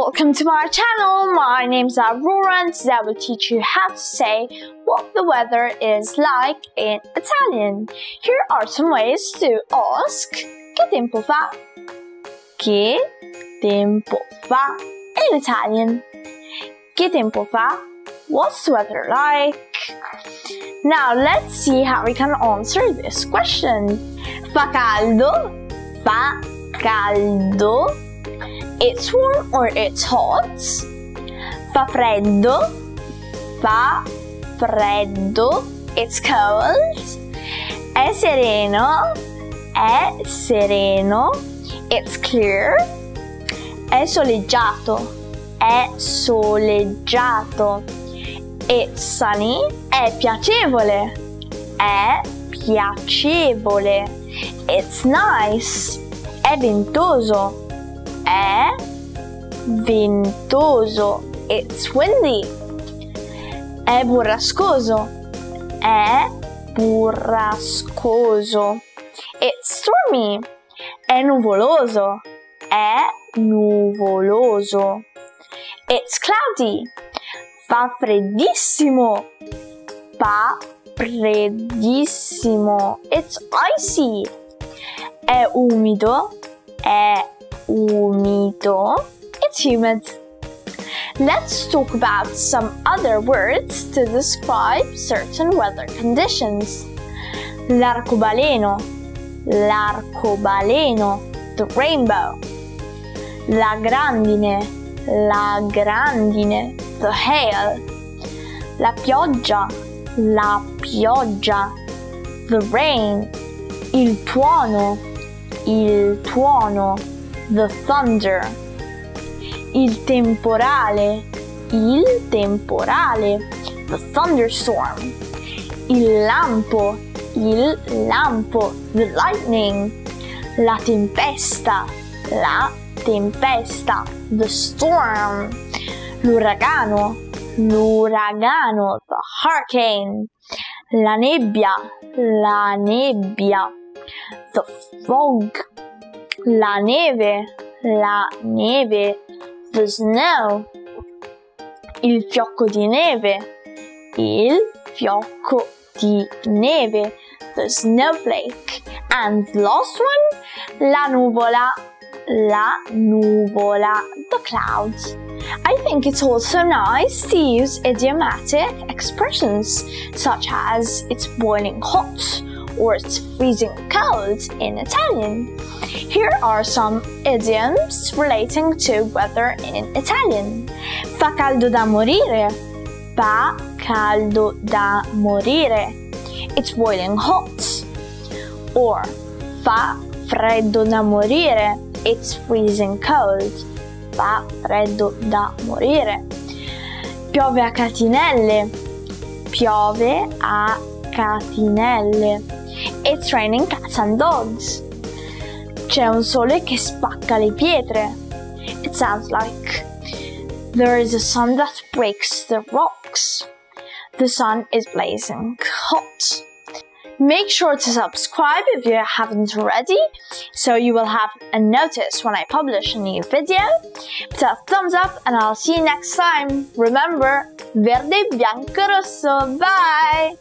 Welcome to my channel. My name's Aurora and today I will teach you how to say what the weather is like in Italian. Here are some ways to ask che tempo fa? Che tempo fa in Italian. Che tempo fa? What's the weather like? Now let's see how we can answer this question. Fa caldo? Fa caldo? It's warm or it's hot? Fa freddo? Fa freddo? It's cold? È sereno? È sereno? It's clear? È soleggiato? È soleggiato? It's sunny? È piacevole? È piacevole? It's nice? È ventoso? È ventoso. It's windy. È burrascoso. È burrascoso. It's stormy. È nuvoloso. È nuvoloso. It's cloudy. Fa freddissimo. Fa freddissimo. It's icy. È umido. È umido. It's humid. Let's talk about some other words to describe certain weather conditions. L'arcobaleno, l'arcobaleno, the rainbow. La grandine, the hail. La pioggia, the rain. Il tuono, the thunder. Il temporale, the thunderstorm. Il lampo, the lightning. La tempesta, the storm. L'uragano, the hurricane. La nebbia, the fog. La neve, the snow. Il fiocco di neve, the snowflake. And the last one, la nuvola, the clouds. I think it's also nice to use idiomatic expressions such as it's boiling hot or it's freezing cold in Italian. Here are some idioms relating to weather in Italian. Fa caldo da morire. Fa caldo da morire. It's boiling hot. Or fa freddo da morire. It's freezing cold. Fa freddo da morire. Piove a catinelle. Piove a catinelle. It's raining cats and dogs. C'è un sole che spacca le pietre. It sounds like there is a sun that breaks the rocks. The sun is blazing hot. Make sure to subscribe if you haven't already, so you will have a notice when I publish a new video. Put a thumbs up and I'll see you next time. Remember, verde, bianco, rosso. Bye!